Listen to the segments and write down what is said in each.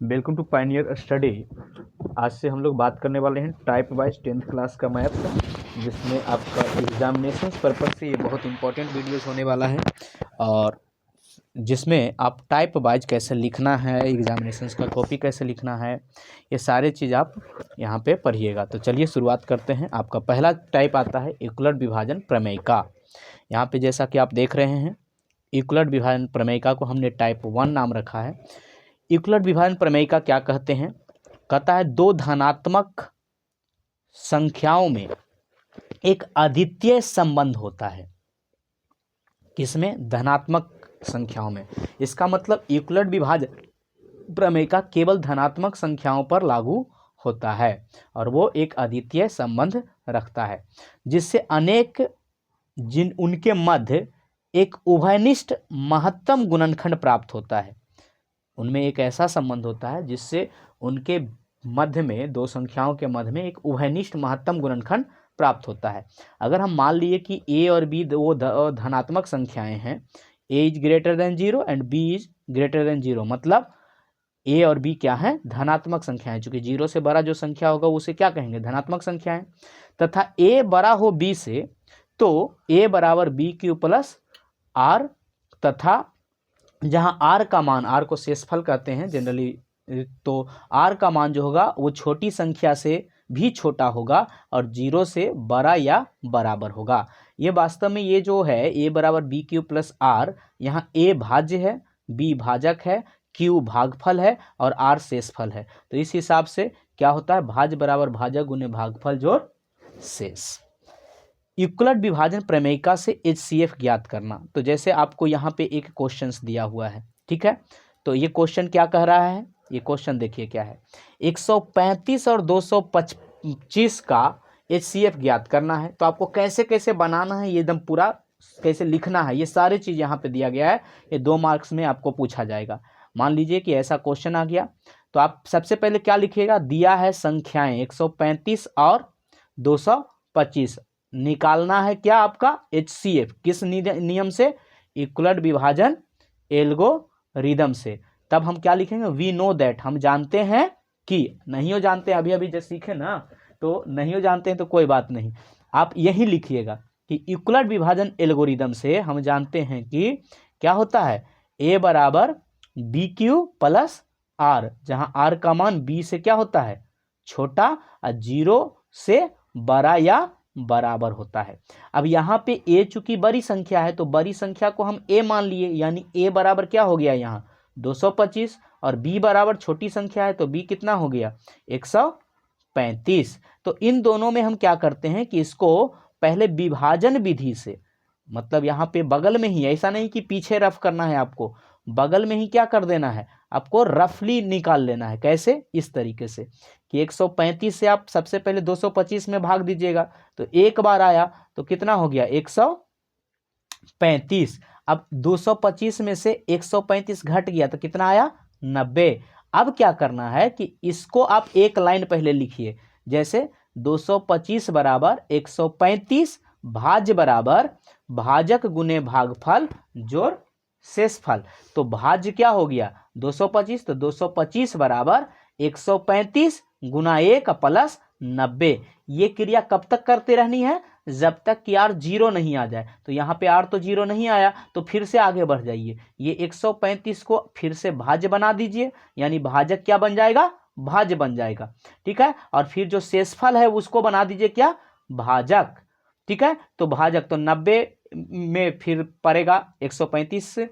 Welcome to Pioneer study. आज से हम लोग बात करने वाले हैं टाइप वाइज 10th क्लास का मैथ, जिसमें आपका एग्जामिनेशन पर्पज से ये बहुत इंपॉर्टेंट वीडियोस होने वाला है और जिसमें आप टाइप वाइज कैसे लिखना है, एग्जामिनेशन का कॉपी कैसे लिखना है, ये सारे चीज़ आप यहाँ पे पढ़िएगा। तो चलिए शुरुआत करते हैं। आपका पहला टाइप आता है यूक्लिड विभाजन प्रमेय का। यहाँ पे जैसा कि आप देख रहे हैं, यूक्लिड विभाजन प्रमेय का को हमने टाइप 1 नाम रखा है। यूक्लिड विभाजन प्रमेय का क्या कहते हैं? कहता है दो धनात्मक संख्याओं में एक अद्वितीय संबंध होता है। किसमें? धनात्मक संख्याओं में। इसका मतलब यूक्लिड विभाजन प्रमेय का केवल धनात्मक संख्याओं पर लागू होता है और वो एक अद्वितीय संबंध रखता है, जिससे अनेक उनके मध्य एक उभयनिष्ठ महत्तम गुणनखंड प्राप्त होता है। उनमें एक ऐसा संबंध होता है जिससे उनके मध्य में, दो संख्याओं के मध्य में एक उभयनिष्ठ महत्तम गुणनखंड प्राप्त होता है। अगर हम मान लिए कि ए और बी वो धनात्मक संख्याएं हैं, A is greater than 0 and B is greater than 0, मतलब ए और बी क्या है? धनात्मक संख्याएं। चूंकि 0 से बड़ा जो संख्या होगा उसे क्या कहेंगे? धनात्मक संख्याएं। तथा ए बड़ा हो बी से तो ए बराबर बी क्यू प्लस आर, तथा जहाँ आर का मान, आर को शेषफल कहते हैं जनरली, तो आर का मान जो होगा वो छोटी संख्या से भी छोटा होगा और 0 से बड़ा या बराबर होगा। ये वास्तव में ये जो है ए बराबर बी क्यू प्लस आर, यहाँ ए भाज्य है, बी भाजक है, क्यू भागफल है और आर शेषफल है। तो इस हिसाब से क्या होता है? भाज्य बराबर भाजक गुने भागफल जोड़ शेष। यूक्लिड विभाजन प्रमेयिका से HCF ज्ञात करना। तो जैसे आपको यहाँ पे एक क्वेश्चन दिया हुआ है, ठीक है, तो ये क्वेश्चन क्या कह रहा है? ये क्वेश्चन देखिए क्या है। 135 और 225 का HCF ज्ञात करना है। तो आपको कैसे कैसे बनाना है, ये एकदम पूरा कैसे लिखना है, ये सारी चीज़ यहाँ पे दिया गया है। ये 2 मार्क्स में आपको पूछा जाएगा। मान लीजिए कि ऐसा क्वेश्चन आ गया, तो आप सबसे पहले क्या लिखिएगा? दिया है संख्याएं 135 और 225, निकालना है क्या आपका? HCF। किस नियम से? यूक्लिड विभाजन एल्गोरिदम से। तब हम क्या लिखेंगे? वी नो दैट, हम जानते हैं कि, नहीं हो जानते हैं, अभी अभी जैसे सीखे ना, तो नहीं हो जानते हैं तो कोई बात नहीं, आप यही लिखिएगा कि यूक्लिड विभाजन एल्गोरिदम से हम जानते हैं कि क्या होता है? ए बराबर बी क्यू प्लस आर, जहां आर का मान बी से क्या होता है? छोटा और 0 से बड़ा या बराबर होता है। अब यहाँ पे a चूंकि बड़ी संख्या है तो बड़ी संख्या को हम a मान लिए, यानी a बराबर क्या हो गया यहाँ? 225, और b बराबर छोटी संख्या है तो b कितना हो गया? 135। तो इन दोनों में हम क्या करते हैं कि इसको पहले विभाजन विधि से, मतलब यहाँ पे बगल में ही, ऐसा नहीं कि पीछे रफ करना है आपको, बगल में ही क्या कर देना है? आपको रफली निकाल लेना है। कैसे? इस तरीके से कि 135 से आप सबसे पहले 225 में भाग दीजिएगा, तो एक बार आया तो कितना हो गया? 135। अब 225 में से 135 घट गया तो कितना आया? 90। अब क्या करना है कि इसको आप एक लाइन पहले लिखिए, जैसे 225 बराबर 135 भाज्य बराबर भाजक गुने भागफल जोड़ शेषफल। तो भाज्य क्या हो गया? 225, तो 225 बराबर 135 गुना 1 प्लस 90। ये क्रिया कब तक करते रहनी है? जब तक कि आर 0 नहीं आ जाए। तो यहाँ पे आर तो 0 नहीं आया, तो फिर से आगे बढ़ जाइए, ये 135 को फिर से भाज्य बना दीजिए, यानी भाजक क्या बन जाएगा? भाज्य बन जाएगा, ठीक है। और फिर जो शेषफल है उसको बना दीजिए क्या? भाजक, ठीक है। तो भाजक तो 90 में फिर पड़ेगा 135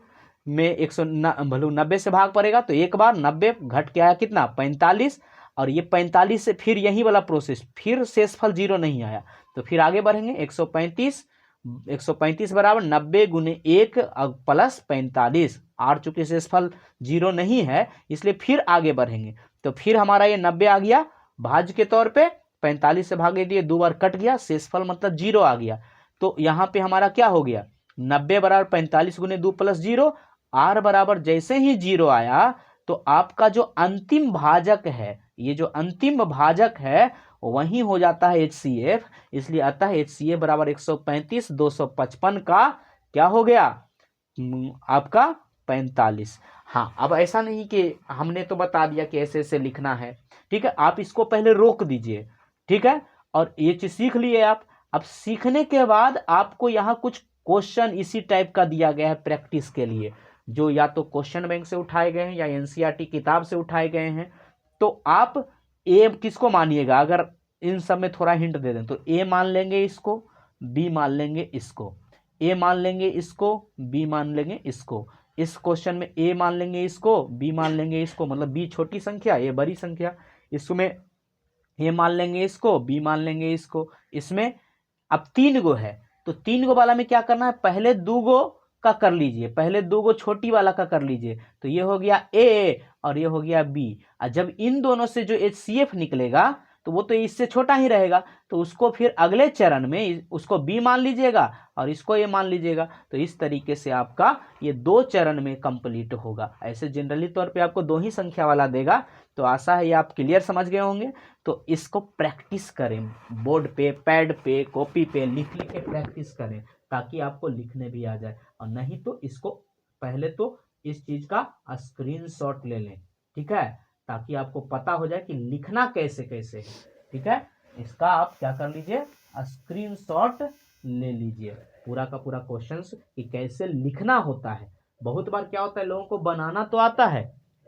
में 90 से भाग पड़ेगा, तो एक बार 90 घट के आया कितना? 45, और ये 45 से फिर यही वाला प्रोसेस, फिर शेषफल 0 नहीं आया, तो फिर आगे बढ़ेंगे। 135 बराबर 90 गुने 1 प्लस 45, आर चूंकि शेषफल 0 नहीं है इसलिए फिर आगे बढ़ेंगे। तो फिर हमारा ये 90 आ गया भाज्य के तौर पे, 45 से भागे दिए, 2 बार कट गया, शेषफल मतलब 0 आ गया। तो यहाँ पे हमारा क्या हो गया? 90 बराबर 45 गुने 2 प्लस 0, आर बराबर जैसे ही 0 आया तो आपका जो अंतिम भाजक है, ये जो अंतिम भाजक है वही हो जाता है HCF। इसलिए आता है HCF बराबर 135 255 का क्या हो गया? आपका 45। हाँ, अब ऐसा नहीं कि हमने तो बता दिया कि ऐसे ऐसे लिखना है, ठीक है, आप इसको पहले रोक दीजिए, ठीक है, और ये चीज सीख लिए आप। अब सीखने के बाद आपको यहाँ कुछ क्वेश्चन इसी टाइप का दिया गया है प्रैक्टिस के लिए, जो या तो क्वेश्चन बैंक से उठाए गए हैं या एनसीईआरटी किताब से उठाए गए हैं। तो आप ए किसको मानिएगा, अगर इन सब में थोड़ा हिंट दे दें तो ए मान लेंगे इसको, बी मान लेंगे इसको, ए मान लेंगे इसको, बी मान लेंगे इसको। इस क्वेश्चन में ए मान लेंगे इसको, बी मान लेंगे इसको, मतलब बी छोटी संख्या ए बड़ी संख्या। इसमें ए मान लेंगे इसको, बी मान लेंगे इसको। इसमें अब 3 गो है, तो 3 गो वाला में क्या करना है, पहले 2 गो का कर लीजिए, पहले 2 गो छोटी वाला का कर लीजिए। तो ये हो गया ए और ये हो गया बी। और जब इन दोनों से जो HCF निकलेगा तो वो तो इससे छोटा ही रहेगा, तो उसको फिर अगले चरण में उसको बी मान लीजिएगा और इसको ए मान लीजिएगा। तो इस तरीके से आपका ये 2 चरण में कंप्लीट होगा। ऐसे जनरली तौर पे आपको 2 ही संख्या वाला देगा। तो आशा है ये आप क्लियर समझ गए होंगे। तो इसको प्रैक्टिस करें, बोर्ड पे, पैड पे, कॉपी पे लिख लिख के प्रैक्टिस करें, ताकि आपको लिखने भी आ जाए। और नहीं तो इसको पहले तो इस चीज का स्क्रीनशॉट ले लें, ठीक है, ताकि आपको पता हो जाए कि लिखना कैसे कैसे है, ठीक है। इसका आप क्या कर लीजिए, स्क्रीनशॉट ले लीजिए पूरा का पूरा क्वेश्चंस कि कैसे लिखना होता है। बहुत बार क्या होता है, लोगों को बनाना तो आता है,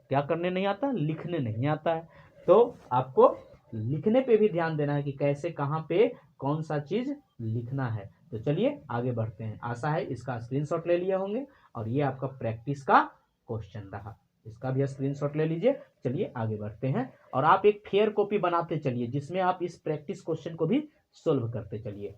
क्या करने नहीं आता, लिखने नहीं आता है। तो आपको लिखने पे भी ध्यान देना है कि कैसे कहाँ पे कौन सा चीज लिखना है। तो चलिए आगे बढ़ते हैं। आशा है इसका स्क्रीनशॉट ले लिए होंगे और ये आपका प्रैक्टिस का क्वेश्चन रहा, इसका भी स्क्रीनशॉट ले लीजिए। चलिए आगे बढ़ते हैं और आप एक फेयर कॉपी बनाते चलिए जिसमें आप इस प्रैक्टिस क्वेश्चन को भी सोल्व करते चलिए।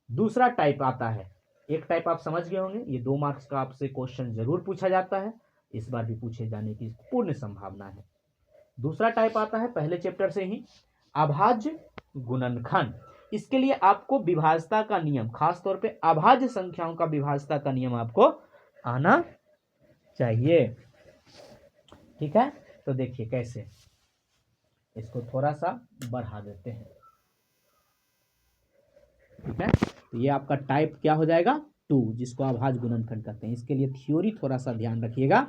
दूसरा टाइप आता है, एक टाइप आप समझ गए होंगे, ये 2 मार्क्स का आपसे क्वेश्चन जरूर पूछा जाता है, इस बार भी पूछे जाने की पूर्ण संभावना है। दूसरा टाइप आता है पहले चैप्टर से ही, अभाज्य गुणनखंड। इसके लिए आपको विभाज्यता का नियम, खास तौर पे अभाज्य संख्याओं का विभाज्यता का नियम आपको आना चाहिए, ठीक है। तो देखिए कैसे, इसको थोड़ा सा बढ़ा देते हैं, ठीक है। तो ये आपका टाइप क्या हो जाएगा, 2, जिसको अभाज्य गुणनखंड कहते हैं। इसके लिए थ्योरी थोड़ा सा ध्यान रखिएगा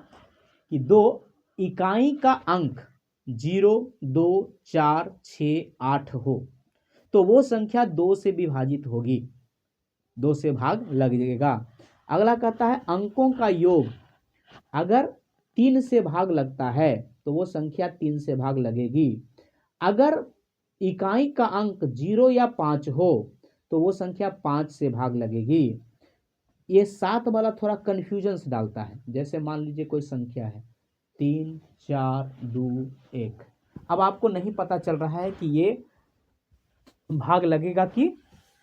कि 2 इकाई का अंक 0, 2, 4, 6, 8 हो तो वो संख्या 2 से विभाजित होगी, 2 से भाग लगेगा। अगला कहता है अंकों का योग अगर 3 से भाग लगता है तो वो संख्या 3 से भाग लगेगी। अगर इकाई का अंक 0 या 5 हो तो वो संख्या 5 से भाग लगेगी। ये 7 वाला थोड़ा कंफ्यूजन डालता है। जैसे मान लीजिए कोई संख्या है 3, 4, 2, 1। अब आपको नहीं पता चल रहा है कि ये भाग लगेगा कि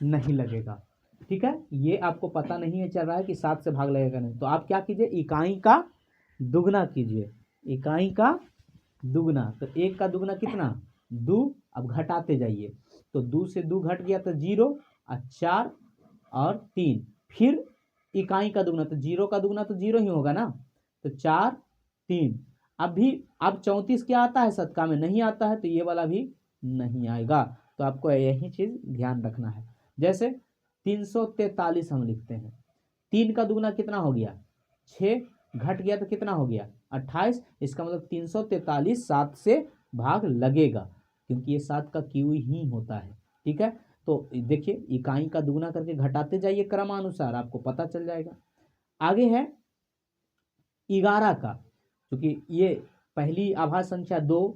नहीं लगेगा, ठीक है, ये आपको पता नहीं है चल रहा है कि 7 से भाग लगेगा नहीं। तो आप क्या कीजिए, इकाई का दुगना कीजिए, इकाई का दुगना। तो 1 का दुगना कितना, 2। अब घटाते जाइए, तो 2 से 2 घट गया तो 0 और 4 और 3। फिर इकाई का दुगना, तो 0 का दुगना तो 0 ही होगा ना, तो 4, 3। अब 34 क्या आता है शतका में, नहीं आता है, तो ये वाला भी नहीं आएगा। तो आपको यही चीज ध्यान रखना है। जैसे 343 हम लिखते हैं, 3 का दुगना कितना हो गया, 6, घट गया तो कितना हो गया, 28। इसका मतलब 343 7 से भाग लगेगा, क्योंकि ये 7 का क्यू ही होता है, ठीक है। तो देखिए इकाई का दुगना करके घटाते जाइए क्रमानुसार, आपको पता चल जाएगा। आगे है 11 का, क्योंकि ये पहली आभाज्य संख्या 2,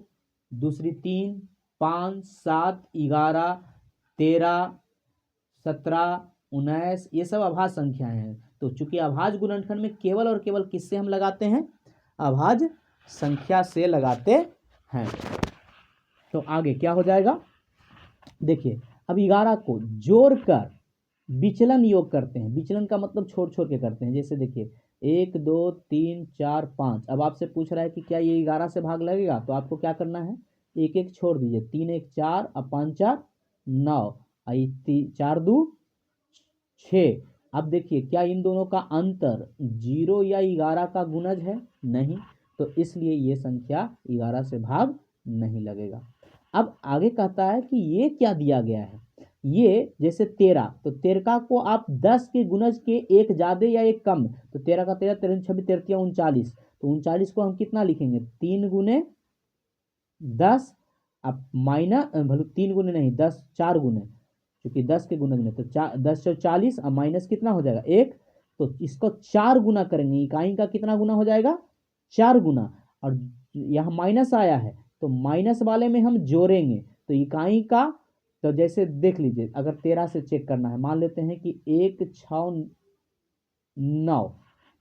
दूसरी 3, 5, 7, 11, 13, 17, 19, ये सब अभाज्य संख्याएं हैं। तो चूंकि अभाज्य गुणनखंड में केवल और केवल किससे हम लगाते हैं, अभाज्य संख्या से लगाते हैं। तो आगे क्या हो जाएगा, देखिए अब 11 को जोड़कर विचलन योग करते हैं। विचलन का मतलब छोड़ छोड़ के करते हैं। जैसे देखिए 1, 2, 3, 4, 5। अब आपसे पूछ रहा है कि क्या ये 11 से भाग लगेगा, तो आपको क्या करना है, एक एक छोड़ दीजिए। 3 1 4 और 5 4 9 और 4 2 6। अब देखिए क्या इन दोनों का अंतर 0 या 11 का गुणज है, नहीं, तो इसलिए ये संख्या 11 से भाग नहीं लगेगा। अब आगे कहता है कि ये क्या दिया गया है, ये जैसे 13, तो 13 को आप 10 के गुणज के एक ज़्यादा या एक कम, तो 13 का 13, 13 छब्बीस, 13 39, तो 39 को हम कितना लिखेंगे, 3 गुने 10, अब माइनस भले 3 गुने नहीं 10 4 गुने, क्योंकि 10 के गुणज में तो 10 40, अब माइनस कितना हो जाएगा 1, तो इसको 4 गुना करेंगे, इकाई का कितना गुना हो जाएगा 4 गुना, और यहाँ माइनस आया है तो माइनस वाले में हम जोड़ेंगे, तो इकाई का, तो जैसे देख लीजिए अगर 13 से चेक करना है, मान लेते हैं कि 1 6 9,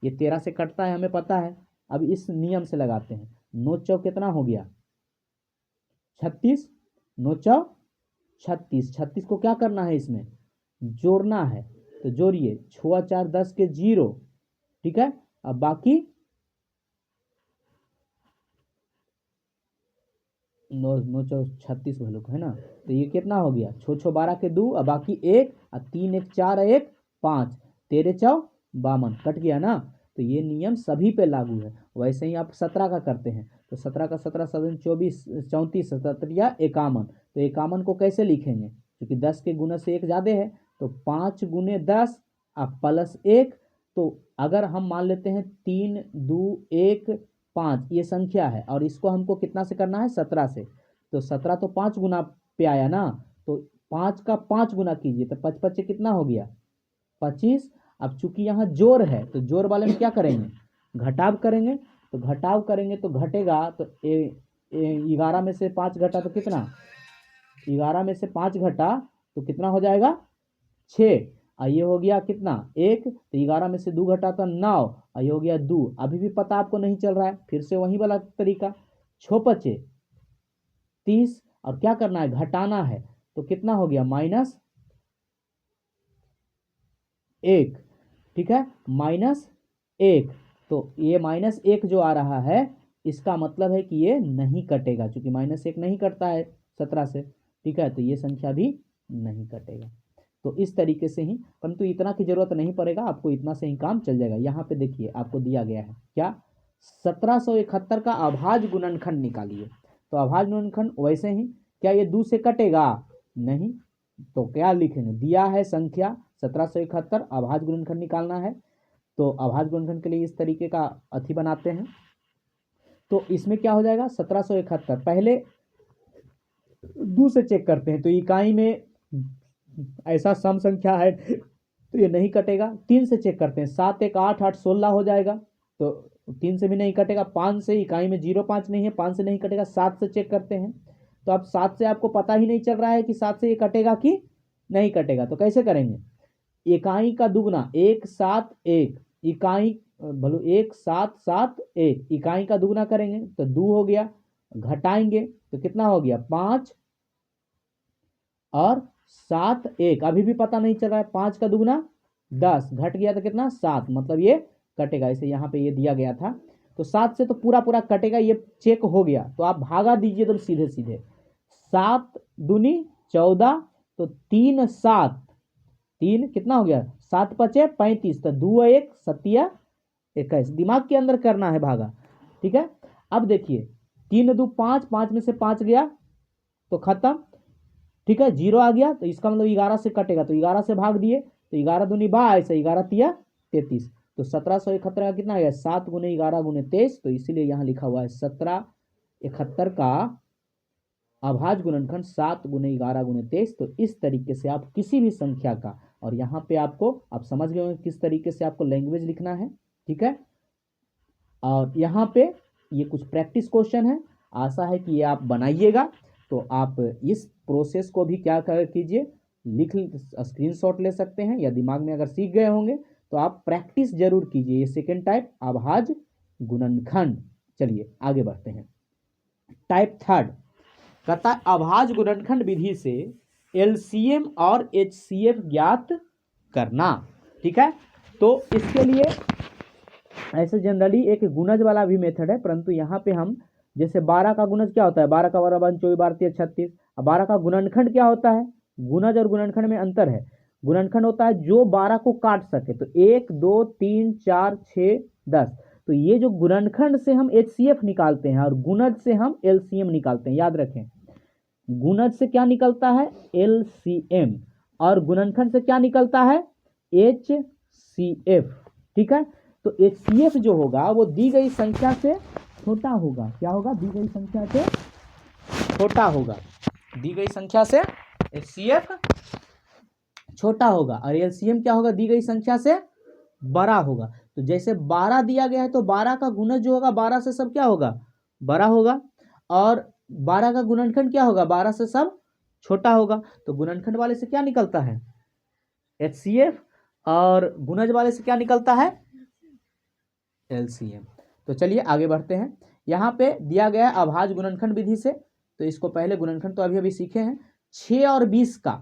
ये 13 से कटता है हमें पता है, अब इस नियम से लगाते हैं, 9 चौक कितना हो गया 36, 9 चौक 36, 36 को क्या करना है इसमें जोड़ना है, तो जोड़िए 6 4 10 के 0, ठीक है, अब बाकी 9 चौक 36 वैल्यू है ना, तो ये कितना हो गया 6 6 12 के 2, और बाकी 1, और 3 1 4 1 5, 13 चौक 52, कट गया ना, तो ये नियम सभी पे लागू है। वैसे ही आप 17 का करते हैं, तो 17 का 17 7 24 34 17 51, तो 51 को कैसे लिखेंगे, क्योंकि 10 के गुना से 1 ज़्यादा है, तो 5 गुने 10 अब प्लस 1, तो अगर हम मान लेते हैं 3 2 1 5 ये संख्या है, और इसको हमको कितना से करना है 17 से, तो 17 तो 5 गुना पे आया ना, तो 5 का 5 गुना कीजिए, तो 5 5 कितना हो गया 25, अब चूंकि यहाँ जोड़ है तो जोड़ वाले में क्या करेंगे घटाव करेंगे, तो घटाव करेंगे तो घटेगा, तो 11 में से 5 घटा तो कितना, 11 में से 5 घटा तो कितना हो जाएगा 6, और ये हो गया कितना 1, तो 11 में से 2 घटा तो 9, और ये हो गया 2, अभी भी पता आपको नहीं चल रहा है, फिर से वही वाला तरीका 6 5 30, और क्या करना है घटाना है, तो कितना हो गया -1, ठीक है, -1, तो ये -1 जो आ रहा है इसका मतलब है कि ये नहीं कटेगा, क्योंकि -1 नहीं कटता है 17 से, ठीक है, तो ये संख्या भी नहीं कटेगा। तो इस तरीके से ही, परंतु इतना की जरूरत नहीं पड़ेगा, आपको इतना से ही काम चल जाएगा। यहाँ पे देखिए आपको दिया गया है क्या 1771 का अभाज्य गुणनखंड निकालिए, तो अभाज्य गुणनखंड वैसे ही, क्या ये 2 से कटेगा नहीं, तो क्या लिखेंगे दिया है संख्या 1771, अभाज्य गुणनखंड निकालना है, तो अभाज्य गुणनखंड के लिए इस तरीके का अथी बनाते हैं, तो इसमें क्या हो जाएगा 1771, पहले 2 से चेक करते हैं, तो इकाई में ऐसा सम संख्या है तो ये नहीं कटेगा। 3 से चेक करते हैं, 7 1 8 8 16 हो जाएगा, तो 3 से भी नहीं कटेगा। 5 से, इकाई में 0 5 नहीं है, 5 से नहीं कटेगा। 7 से चेक करते हैं, तो अब 7 से आपको पता ही नहीं चल रहा है कि 7 से ये कटेगा कि नहीं कटेगा, तो कैसे करेंगे, इकाई का दुगना 1 7 1, इकाई भलो 1 7 7 1, इकाई का दुगना करेंगे तो 2 हो गया, घटाएंगे तो कितना हो गया 5 और 7 1, अभी भी पता नहीं चल रहा है, 5 का दुगना 10, घट गया तो कितना 7, मतलब ये कटेगा, इसे यहाँ पे ये दिया गया था, तो 7 से तो पूरा पूरा कटेगा, ये चेक हो गया, तो आप भागा दीजिए तो सीधे सीधे 7 दूनी 14, तो 3 7, 3 कितना हो गया 7 5 35, तो 2 1 7 21, दिमाग के अंदर करना है भागा, ठीक है। अब देखिए 3 2 5, 5 में से 5 गया तो खत्म, ठीक है, 0 आ गया, तो इसका मतलब 11 से कटेगा, तो 11 से भाग दिए, तो 11 दूनी 22, 11 तिया 33, तो 1771 का कितना आ गया 7 गुने 11 गुने 23, तो इसीलिए यहाँ लिखा हुआ है 1771 का अभाज्य गुणनखंड 7 गुने 11 गुने 23। तो इस तरीके से आप किसी भी संख्या का, और यहाँ पे आपको आप समझ गए होंगे किस तरीके से आपको लैंग्वेज लिखना है, ठीक है। और यहाँ पे ये कुछ प्रैक्टिस क्वेश्चन है, आशा है कि ये आप बनाइएगा, तो आप इस प्रोसेस को भी क्या कीजिए, लिख स्क्रीनशॉट ले सकते हैं, या दिमाग में अगर सीख गए होंगे तो आप प्रैक्टिस जरूर कीजिए। ये सेकेंड टाइप अभाज्य गुणनखंड। चलिए आगे बढ़ते हैं। टाइप थर्ड कहता है अभाज्य गुणनखंड विधि से एलसीएम और एचसीएफ ज्ञात करना, ठीक है। तो इसके लिए ऐसे जनरली एक गुणज वाला भी मेथड है, परंतु यहाँ पे हम जैसे 12 का गुणज क्या होता है, 12 का 12 24 12 3 36, अब 12 का गुणनखंड क्या होता है, गुणज और गुणनखंड में अंतर है। गुणनखंड होता है जो 12 को काट सके, तो 1 2 3 4 6 10, तो ये जो गुणनखंड से हम एचसीएफ निकालते हैं और गुणज से हम एलसीएम निकालते हैं, याद रखें। गुणज से क्या निकलता है एलसीएम, और गुणनखंड से क्या निकलता है, HCF। ठीक है, तो HCF जो होगा वो दी गई संख्या से छोटा होगा। क्या होगा, दी गई संख्या से छोटा होगा। दी गई संख्या से HCF छोटा होगा और LCM क्या होगा, दी गई संख्या से बड़ा होगा। तो जैसे 12 दिया गया है तो 12 का गुणज जो होगा 12 से सब क्या होगा, बड़ा होगा, और 12 का गुणनखंड क्या होगा, 12 से सब छोटा होगा। तो गुणनखंड वाले से क्या निकलता है, HCF, और गुणज वाले से क्या निकलता है, LCM। तो चलिए आगे बढ़ते हैं। यहाँ पे दिया गया है अभाज्य गुणनखंड विधि से, तो इसको पहले गुणनखंड तो अभी अभी सीखे हैं। 6 और 20 का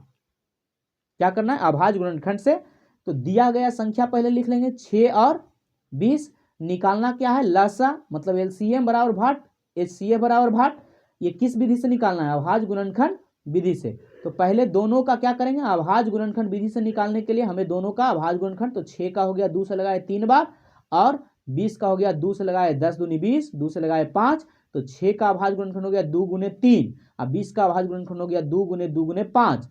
क्या करना है, अभाज्य गुणनखंड से। तो दिया गया संख्या पहले लिख लेंगे, 6 और 20। निकालना क्या है, लसा मतलब LCM बराबर भाट, HCF बराबर भाट। ये किस विधि से निकालना है, अभाज्य गुणनखंड विधि से। तो पहले दोनों का क्या करेंगे, अभाज्य गुणनखंड विधि से निकालने के लिए हमें दोनों का अभाज्य गुणनखंड, तो 6 का हो गया 2 से लगाए 3 बार, और 20 का हो गया 2 से लगाए 10 दूनी 20, 2 से लगाए 5, तो 6 का अभाज्य गुणनखंड हो गया 2 गुने 3, और 20 का अभाज्य गुणनखंड हो गया 2 गुने 5।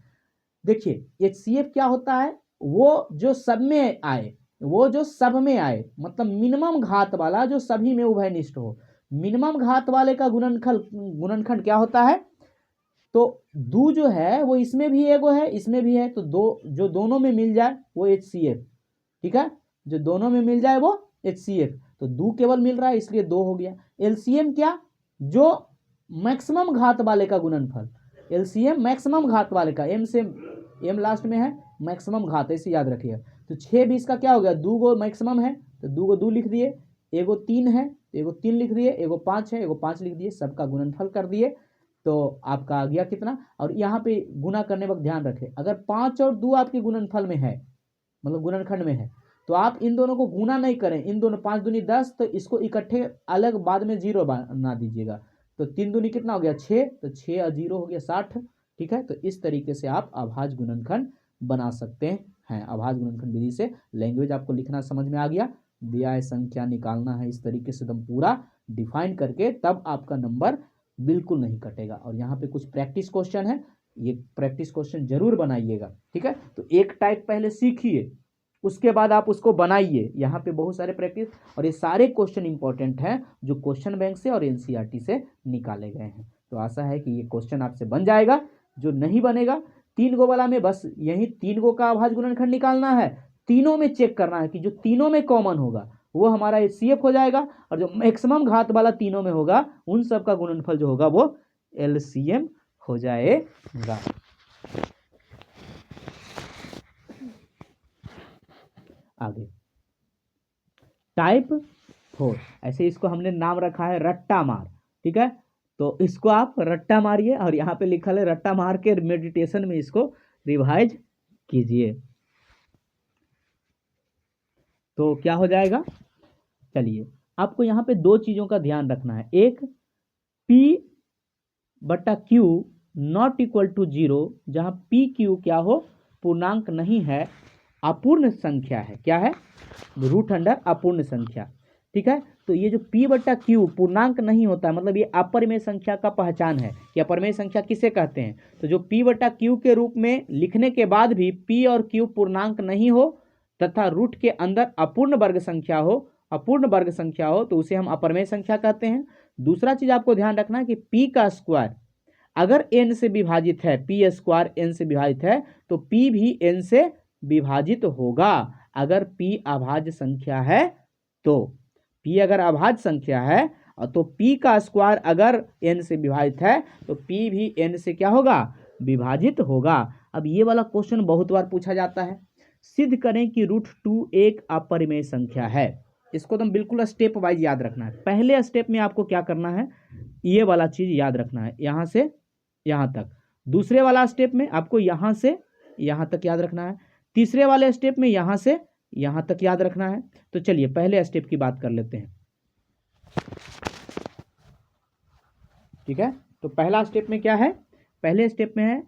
देखिए HCF क्या होता है, वो जो सब में आए, वो जो सब में आए मतलब मिनिमम घात वाला, जो सभी में उभयनिष्ठ हो। मिनिमम घात वाले का गुणनखंड क्या होता है, तो 2 जो है वो इसमें भी एगो है, इसमें भी है, तो दो जो दोनों में मिल जाए वो HCF। ठीक है, जो दोनों में मिल जाए वो HCF। तो 2 केवल मिल रहा है इसलिए 2 हो गया। LCM क्या, जो मैक्सिमम घात वाले का गुणनफल। LCM मैक्सिमम घात वाले का, M से M लास्ट में है, मैक्सिमम घात, ऐसे याद रखिएगा। तो 6 20 का क्या हो गया, 2 गो मैक्सिमम है तो 2 गो 2 लिख दिए, एगो 3 है तो एगो 3 लिख दिए, एगो 5 है एगो 5 लिख दिए, सबका गुणनफल कर दिए। तो आपका आ गया कितना। और यहाँ पे गुना करने वक्त ध्यान रखें, अगर 5 और 2 आपके गुणनफल में है, मतलब गुणनखंड में है, तो आप इन दोनों को गुना नहीं करें, इन दोनों 5 दूनी 10, तो इसको इकट्ठे अलग बाद में 0 बना दीजिएगा। तो 3 दूनी कितना हो गया 6, तो 6 और 0 हो गया 60। ठीक है, तो इस तरीके से आप अभाज्य गुणनखंड बना सकते हैं। अभाज्य गुणनखंड विधि से लैंग्वेज आपको लिखना समझ में आ गया, दिया है संख्या निकालना है, इस तरीके से एकदम पूरा डिफाइन करके तब आपका नंबर बिल्कुल नहीं कटेगा। और यहाँ पे कुछ प्रैक्टिस क्वेश्चन है, ये प्रैक्टिस क्वेश्चन जरूर बनाइएगा। ठीक है, तो एक टाइप पहले सीखिए, उसके बाद आप उसको बनाइए। यहाँ पे बहुत सारे प्रैक्टिस, और ये सारे क्वेश्चन इंपॉर्टेंट हैं जो क्वेश्चन बैंक से और NCERT से निकाले गए हैं। तो आशा है कि ये क्वेश्चन आपसे बन जाएगा। जो नहीं बनेगा, 3 गो वाला में बस यही 3 गो का अभाज्य गुणनखंड निकालना है, तीनों में चेक करना है कि जो तीनों में कॉमन होगा वो हमारा HCF हो जाएगा, और जो मैक्सिमम घात वाला तीनों में होगा उन सब का गुणनफल जो होगा वो LCM हो जाएगा। आगे टाइप 4, ऐसे इसको हमने नाम रखा है रट्टा मार। ठीक है, तो इसको आप रट्टा मारिए, और यहाँ पे लिखा है रट्टा मार के मेडिटेशन में इसको रिवाइज कीजिए, तो क्या हो जाएगा। चलिए, आपको यहाँ पे 2 चीज़ों का ध्यान रखना है। एक, P/Q नॉट इक्वल टू 0, जहाँ PQ क्या हो, पूर्णांक नहीं है, अपूर्ण संख्या है। क्या है, रूट अंडर अपूर्ण संख्या। ठीक है, तो ये जो P/Q पूर्णांक नहीं होता है, मतलब ये अपरिमेय संख्या का पहचान है कि अपरिमेय संख्या किसे कहते हैं। तो जो P/Q के रूप में लिखने के बाद भी P और Q पूर्णांक नहीं हो तथा रूट के अंदर अपूर्ण वर्ग संख्या हो, तो उसे हम अपरिमेय संख्या कहते हैं। दूसरा चीज आपको ध्यान रखना है कि P का स्क्वायर अगर n से विभाजित है, P स्क्वायर n से विभाजित है, तो P भी n से विभाजित होगा। अगर P अभाज्य संख्या है तो P अगर अभाज्य संख्या है तो P का स्क्वायर अगर n से विभाजित है तो P भी n से क्या होगा, विभाजित होगा। अब ये वाला क्वेश्चन बहुत बार पूछा जाता है, सिद्ध करें कि √2 एक अपरिमेय संख्या है। इसको तुम बिल्कुल स्टेप वाइज याद रखना है। पहले स्टेप में आपको क्या करना है, ये वाला चीज याद रखना है, यहाँ से यहाँ तक। दूसरे वाला स्टेप में आपको यहाँ से यहाँ तक याद रखना है। तीसरे वाले स्टेप में यहाँ से यहाँ तक याद रखना है। तो चलिए पहले स्टेप की बात कर लेते हैं। ठीक है, तो पहला स्टेप में क्या है, पहले स्टेप में है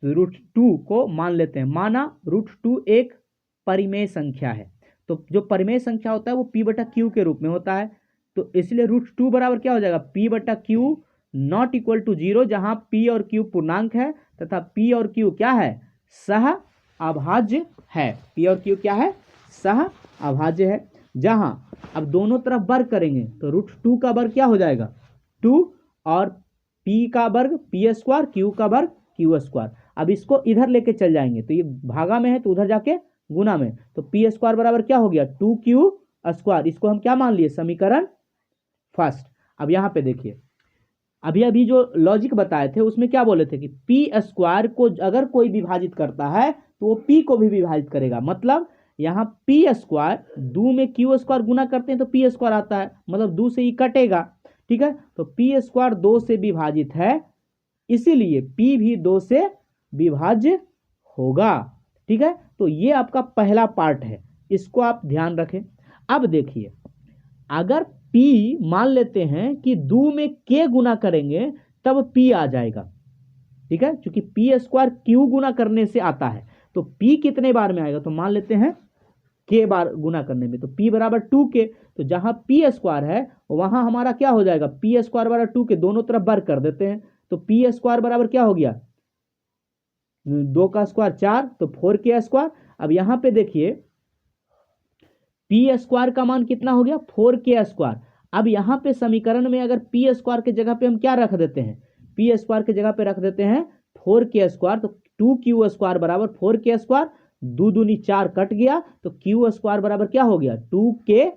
√2 को मान लेते हैं, माना √2 एक परिमेय संख्या है। तो जो परिमेय संख्या होता है वो P/Q के रूप में होता है, तो इसलिए √2 बराबर क्या हो जाएगा, P/Q नॉट इक्वल टू 0, जहां P और Q पूर्णांक है तथा P और Q क्या है, सह अभाज्य है। पी और क्यू क्या है? सह अभाज्य है। जहां अब दोनों तरफ वर्ग करेंगे तो √2 का वर्ग क्या हो जाएगा? 2 और पी का वर्ग पी स्क्वायर, क्यू का वर्ग क्यू स्क्वायर। अब इसको इधर लेके चल जाएंगे तो ये भागा में है तो उधर जाके गुना में, तो पी स्क्वायर बराबर क्या हो गया? 2q square. इसको हम क्या मान लिए? समीकरण फर्स्ट। अब यहाँ पे देखिए, अभी जो लॉजिक बताए थे उसमें क्या बोले थे कि पी स्क्वायर को अगर कोई विभाजित करता है तो वो पी को भी विभाजित करेगा। मतलब यहाँ पी स्क्वायर 2 में क्यू स्क्वायर गुना करते हैं तो पी स्क्वायर आता है, मतलब 2 से ही कटेगा। ठीक है, तो पी स्क्वायर 2 से विभाजित है, इसीलिए पी भी 2 से विभाज्य होगा। ठीक है, तो ये आपका पहला पार्ट है, इसको आप ध्यान रखें। अब देखिए, अगर P मान लेते हैं कि 2 में K गुना करेंगे तब P आ जाएगा। ठीक है, क्योंकि P स्क्वायर Q गुना करने से आता है, तो P कितने बार में आएगा? तो मान लेते हैं K बार गुना करने में, तो P बराबर 2K। तो जहां P स्क्वायर है वहां हमारा क्या हो जाएगा? P स्क्वायर बराबर 2K, दोनों तरफ वर्ग कर देते हैं तो P स्क्वायर बराबर क्या हो गया? 2 का स्क्वायर 4, तो 4K स्क्वायर। अब यहां पे देखिए पी स्क्वायर का मान कितना हो गया? 4K square. अब यहाँ पे समीकरण में अगर पी स्क्वायर के जगह पे हम क्या रख देते हैं? पी स्क्वायर के जगह पे रख देते हैं 4K स्क्वायर, तो 2Q स्क्वायर बराबर 4K स्क्वायर, 2 दूनी 4 कट गया, तो Q स्क्वायर बराबर क्या हो गया? 2K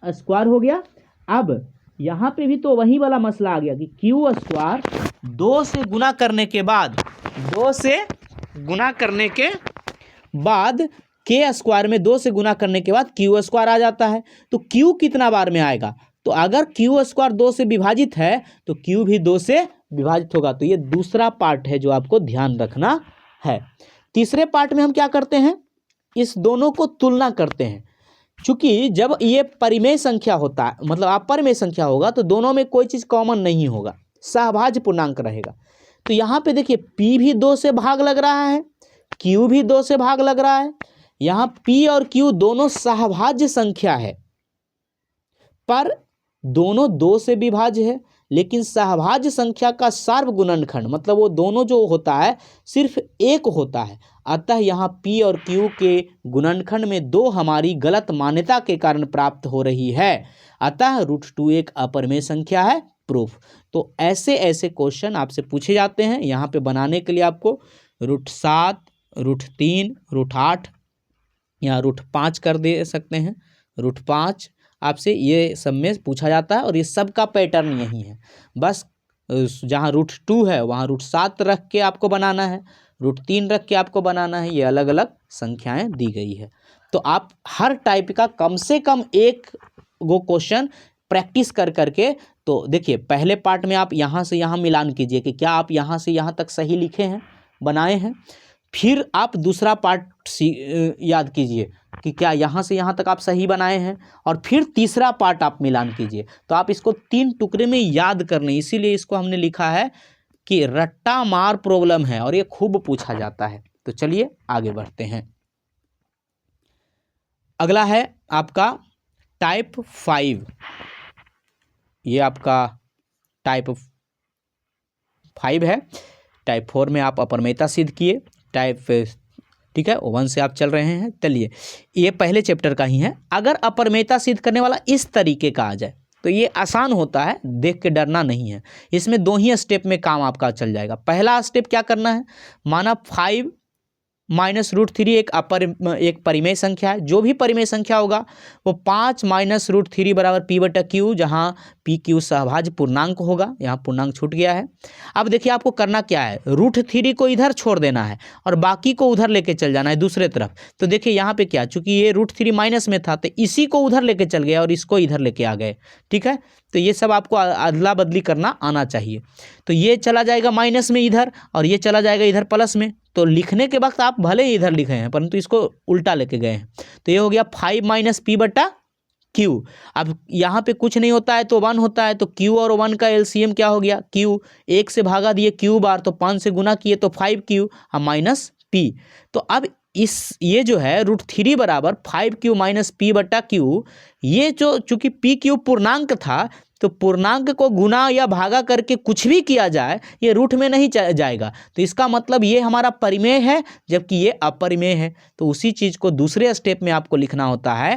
स्क्वायर हो गया। अब यहाँ पे भी तो वही वाला मसला आ गया कि Q स्क्वायर 2 से गुना करने के बाद, 2 से गुना करने के बाद K स्क्वायर में 2 से गुना करने के बाद Q स्क्वायर आ जाता है, तो Q कितना बार में आएगा? तो अगर Q स्क्वायर 2 से विभाजित है तो Q भी 2 से विभाजित होगा। तो ये दूसरा पार्ट है जो आपको ध्यान रखना है। तीसरे पार्ट में हम क्या करते हैं? इस दोनों को तुलना करते हैं। चूंकि जब ये परिमेय संख्या होता है, मतलब अपरिमेय संख्या होगा, तो दोनों में कोई चीज़ कॉमन नहीं होगा, सहभाज्य पूर्णांक रहेगा। तो यहाँ पे देखिए P भी 2 से भाग लग रहा है, Q भी 2 से भाग लग रहा है। यहाँ P और Q दोनों सहभाज्य संख्या है, पर दोनों 2 से विभाज्य है, लेकिन सहभाज्य संख्या का सार्वगुणनखंड, मतलब वो दोनों जो होता है सिर्फ एक होता है। अतः यहाँ P और Q के गुणनखंड में 2 हमारी गलत मान्यता के कारण प्राप्त हो रही है। अतः √2 एक अपरिमेय संख्या है। प्रूफ। तो ऐसे ऐसे क्वेश्चन आपसे पूछे जाते हैं। यहाँ पे बनाने के लिए आपको √7, √3, √8 या √5 कर दे सकते हैं। √5 आपसे ये सब में पूछा जाता है, और ये सब का पैटर्न यही है। बस जहाँ √2 है वहाँ √7 रख के आपको बनाना है, √3 रख के आपको बनाना है। ये अलग अलग संख्याएं दी गई है। तो आप हर टाइप का कम से कम एक गो क्वेश्चन प्रैक्टिस कर करके, तो देखिए पहले पार्ट में आप यहाँ से यहाँ मिलान कीजिए कि क्या आप यहाँ से यहाँ तक सही लिखे हैं, बनाए हैं। फिर आप दूसरा पार्ट याद कीजिए कि क्या यहाँ से यहाँ तक आप सही बनाए हैं, और फिर तीसरा पार्ट आप मिलान कीजिए। तो आप इसको 3 टुकड़े में याद कर लें, इसीलिए इसको हमने लिखा है कि रट्टा मार प्रॉब्लम है, और ये खूब पूछा जाता है। तो चलिए आगे बढ़ते हैं। अगला है आपका टाइप 5। ये आपका टाइप 5 है। टाइप 4 में आप अपरिमेयता सिद्ध किए। टाइप ठीक है 1 से आप चल रहे हैं। चलिए ये पहले चैप्टर का ही है। अगर अपरिमेयता सिद्ध करने वाला इस तरीके का आ जाए तो ये आसान होता है, देख के डरना नहीं है। इसमें 2 ही स्टेप में काम आपका चल जाएगा। पहला स्टेप क्या करना है, माना 5 माइनस √3 एक परिमेय संख्या है। जो भी परिमेय संख्या होगा वो 5 माइनस √3 बराबर P/Q, जहाँ PQ सहभाज्य पूर्णांक होगा। यहाँ पूर्णांक छूट गया है। अब देखिए आपको करना क्या है, √3 को इधर छोड़ देना है और बाकी को उधर लेके चल जाना है दूसरे तरफ। तो देखिए यहाँ पे क्या, चूंकि ये √3 माइनस में था तो इसी को उधर लेके चल गया और इसको इधर लेके आ गए। ठीक है, तो ये सब आपको अदला बदली करना आना चाहिए। तो ये चला जाएगा माइनस में इधर, और ये चला जाएगा इधर प्लस में। तो लिखने के वक्त आप भले ही इधर लिखे हैं परंतु इसको उल्टा लेके गए हैं। तो ये हो गया 5 माइनस P/Q। अब यहाँ पे कुछ नहीं होता है तो 1 होता है, तो Q और 1 का LCM क्या हो गया, Q। 1 से भागा दिए Q बार, तो 5 से गुना किए तो 5Q माइनस P। तो अब ये जो है √3 बराबर 5Q माइनस P/Q, ये जो चूंकि PQ पूर्णांक था तो पूर्णांक को गुना या भागा करके कुछ भी किया जाए ये रूट में नहीं जाएगा, तो इसका मतलब ये हमारा परिमेय है जबकि ये अपरिमेय है। तो उसी चीज़ को दूसरे स्टेप में आपको लिखना होता है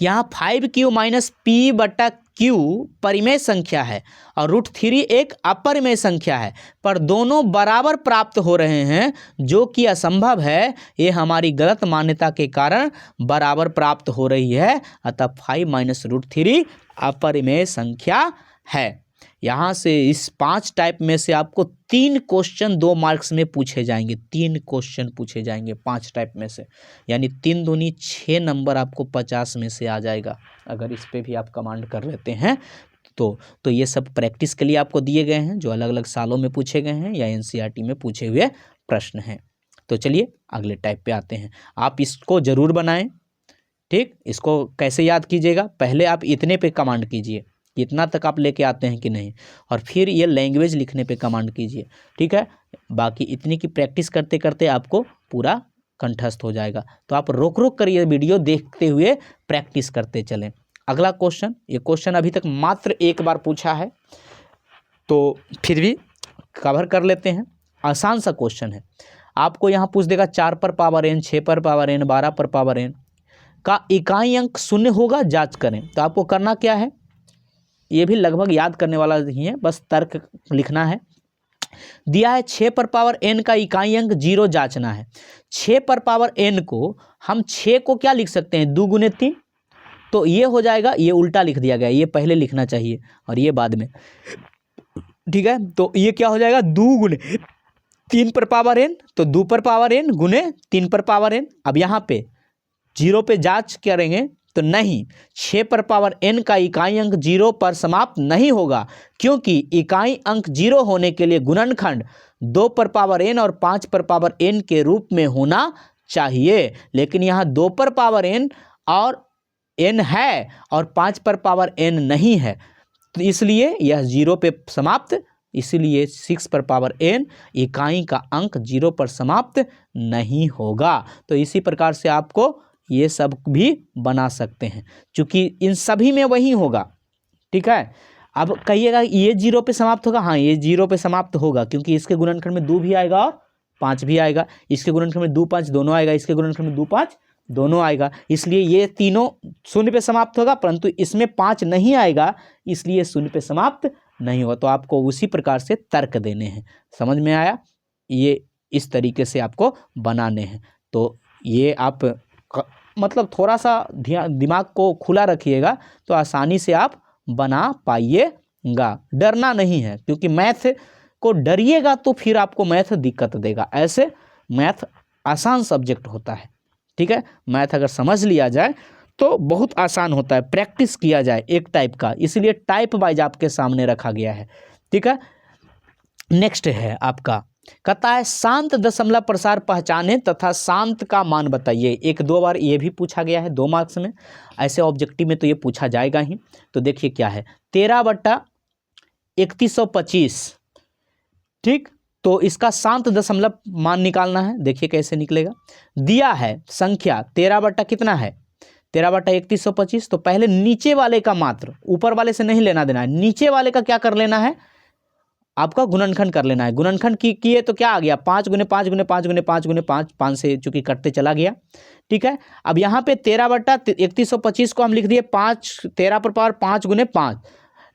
कि यहाँ 5q माइनस पी बटा क्यू परिमेय संख्या है और √3 एक अपरिमेय संख्या है, पर दोनों बराबर प्राप्त हो रहे हैं जो कि असंभव है। ये हमारी गलत मान्यता के कारण बराबर प्राप्त हो रही है, अतः 5 माइनस √3 अपरिमेय संख्या है। यहाँ से इस 5 टाइप में से आपको 3 क्वेश्चन 2 मार्क्स में पूछे जाएंगे, 3 क्वेश्चन पूछे जाएंगे 5 टाइप में से, यानी 3 दूनी 6 नंबर आपको 50 में से आ जाएगा अगर इस पे भी आप कमांड कर लेते हैं तो ये सब प्रैक्टिस के लिए आपको दिए गए हैं जो अलग अलग सालों में पूछे गए हैं या एनसीईआरटी में पूछे हुए प्रश्न हैं। तो चलिए अगले टाइप पे आते हैं। आप इसको ज़रूर बनाएं, ठीक। इसको कैसे याद कीजिएगा, पहले आप इतने पे कमांड कीजिए, इतना तक आप लेके आते हैं कि नहीं, और फिर ये लैंग्वेज लिखने पे कमांड कीजिए, ठीक है। बाकी इतनी की प्रैक्टिस करते करते आपको पूरा कंठस्थ हो जाएगा। तो आप रोक रोक कर ये वीडियो देखते हुए प्रैक्टिस करते चलें। अगला क्वेश्चन, ये क्वेश्चन अभी तक मात्र एक बार पूछा है तो फिर भी कवर कर लेते हैं। आसान सा क्वेश्चन है। आपको यहाँ पूछ देगा 4 पर पावर n, 6 पर पावर n, 12 पर पावर n का इकाई अंक 0 होगा, जांच करें। तो आपको करना क्या है, ये भी लगभग याद करने वाला ही है, बस तर्क लिखना है। दिया है 6 पर पावर n का इकाई अंक 0 जांचना है। 6 पर पावर n को हम 6 को क्या लिख सकते हैं, 2 गुने 3, तो ये हो जाएगा, ये उल्टा लिख दिया गया, ये पहले लिखना चाहिए और ये बाद में, ठीक है। तो ये क्या हो जाएगा, 2 गुने 3 पर पावर n, तो 2 पर पावर n गुने 3 पर पावर n। अब यहाँ पे 0 पे जांच करेंगे तो नहीं, 6 पर पावर n का इकाई अंक 0 पर समाप्त नहीं होगा, क्योंकि इकाई अंक 0 होने के लिए गुणनखंड 2 पर पावर n और 5 पर पावर n के रूप में होना चाहिए। लेकिन यहाँ 2 पर पावर n और n है और 5 पर पावर n नहीं है, तो इसलिए यह 0 पे समाप्त, इसलिए 6 पर पावर n इकाई का अंक 0 पर समाप्त नहीं होगा। तो इसी प्रकार से आपको ये सब भी बना सकते हैं, क्योंकि इन सभी में वही होगा, ठीक है। अब कहिएगा ये 0 पे समाप्त होगा, हाँ ये 0 पे समाप्त होगा, क्योंकि इसके गुणनखंड में 2 भी आएगा और 5 भी आएगा, इसके गुणनखंड में 2 5 दोनों आएगा, इसके गुणनखंड में 2 5 दोनों आएगा, इसलिए ये तीनों 0 पे समाप्त होगा, परंतु इसमें 5 नहीं आएगा, इसलिए 0 पे समाप्त नहीं होगा। तो आपको उसी प्रकार से तर्क देने हैं। समझ में आया, ये इस तरीके से आपको बनाने हैं। तो ये आप मतलब थोड़ा सा दिमाग को खुला रखिएगा तो आसानी से आप बना पाइएगा। डरना नहीं है, क्योंकि मैथ को डरिएगा तो फिर आपको मैथ दिक्कत देगा। ऐसे मैथ आसान सब्जेक्ट होता है, ठीक है। मैथ अगर समझ लिया जाए तो बहुत आसान होता है, प्रैक्टिस किया जाए एक टाइप का, इसलिए टाइप वाइज आपके सामने रखा गया है, ठीक है। नेक्स्ट है आपका, कहता है शांत दशमलव प्रसार पहचाने तथा शांत का मान बताइए। 1-2 बार ये भी पूछा गया है 2 मार्क्स में, ऐसे ऑब्जेक्टिव में तो ये पूछा जाएगा ही। तो देखिए क्या है, 13/3125, ठीक। तो इसका शांत दशमलव मान निकालना है। देखिए कैसे निकलेगा, दिया है संख्या 13 कितना है, 13/3125। तो पहले नीचे वाले का मात्र, ऊपर वाले से नहीं लेना देना है, नीचे वाले का क्या कर लेना है, आपका गुणनखंड कर लेना है। गुणनखंड किए तो क्या आ गया, 5 गुने 5 गुने 5 गुने 5 गुने 5, 5 से चूंकि कटते चला गया, ठीक है। अब यहाँ पे 13/3125 को हम लिख दिए 5, 13 पर पावर 5 गुने 5।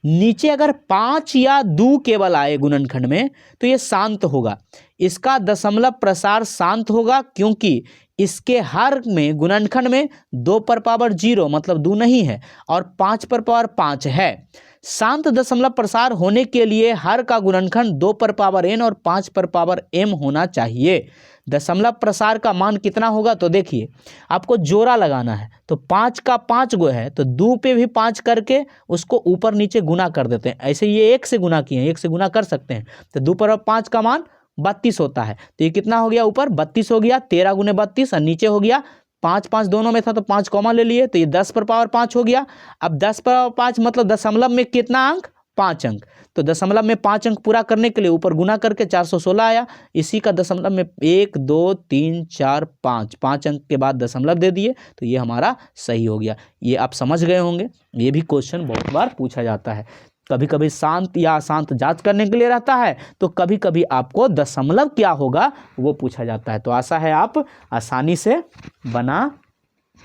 नीचे अगर 5 या 2 केवल आए गुणनखंड में तो ये शांत होगा, इसका दशमलव प्रसार शांत होगा, क्योंकि इसके हर में गुणनखंड में 2 पर पावर 0 मतलब 2 नहीं है और 5 पर पावर 5 है। शांत दशमलव प्रसार होने के लिए हर का गुणनखंड 2 पर पावर n और 5 पर पावर m होना चाहिए। दशमलव प्रसार का मान कितना होगा, तो देखिए आपको जोड़ा लगाना है, तो 5 का 5 गो है तो 2 पे भी 5 करके उसको ऊपर नीचे गुना कर देते हैं। ऐसे ये 1 से गुना किए हैं, 1 से गुना कर सकते हैं, तो 2 पर 5 का मान 32 होता है। तो ये कितना हो गया, ऊपर 32 हो गया, 13 गुने 32, और नीचे हो गया 5 5 दोनों में था तो 5 कॉमन ले लिए, तो ये 10 पर पावर 5 हो गया। अब 10 पर पावर 5 मतलब दशमलव में कितना अंक, 5 अंक, तो दशमलव में 5 अंक पूरा करने के लिए ऊपर गुना करके 416 आया, इसी का दशमलव में 1 2 3 4 5 अंक के बाद दशमलव दे दिए, तो ये हमारा सही हो गया। ये आप समझ गए होंगे, ये भी क्वेश्चन बहुत बार पूछा जाता है। कभी कभी शांत या अशांत जांच करने के लिए रहता है, तो कभी कभी आपको दशमलव क्या होगा वो पूछा जाता है। तो आशा है आप आसानी से बना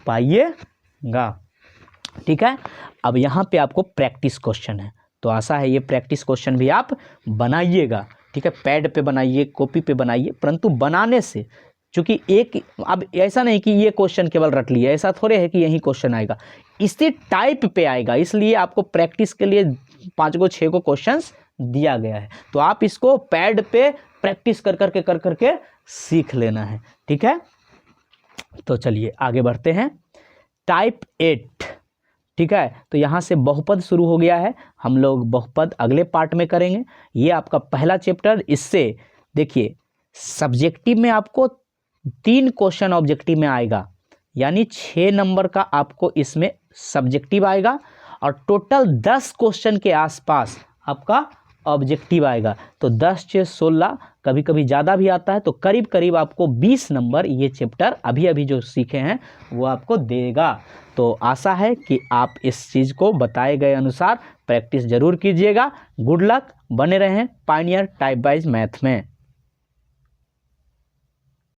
पाइएगा। ठीक है, अब यहाँ पे आपको प्रैक्टिस क्वेश्चन है, तो आशा है ये प्रैक्टिस क्वेश्चन भी आप बनाइएगा। ठीक है, पैड पे बनाइए, कॉपी पे बनाइए, परंतु बनाने से, चूँकि एक अब ऐसा नहीं कि ये क्वेश्चन केवल रट लिए, ऐसा थोड़े है कि यही क्वेश्चन आएगा, इससे टाइप पे आएगा, इसलिए आपको प्रैक्टिस के लिए 5 को 6 को क्वेश्चंस दिया गया है। तो आप इसको पैड पे प्रैक्टिस कर करके सीख लेना है। ठीक है, तो चलिए आगे बढ़ते हैं। टाइप 8, ठीक है, तो यहाँ से बहुपद शुरू हो गया है, हम लोग बहुपद अगले पार्ट में करेंगे। ये आपका पहला चैप्टर। इससे देखिए सब्जेक्टिव में आपको 3 क्वेश्चन ऑब्जेक्टिव में आएगा, यानी 6 नंबर का आपको इसमें सब्जेक्टिव आएगा, और टोटल 10 क्वेश्चन के आसपास आपका ऑब्जेक्टिव आएगा। तो 10 6 16, कभी कभी ज़्यादा भी आता है, तो करीब करीब आपको 20 नंबर ये चैप्टर अभी अभी जो सीखे हैं वो आपको देगा। तो आशा है कि आप इस चीज़ को बताए गए अनुसार प्रैक्टिस जरूर कीजिएगा। गुड लक, बने रहें पायनियर टाइप वाइज मैथ में।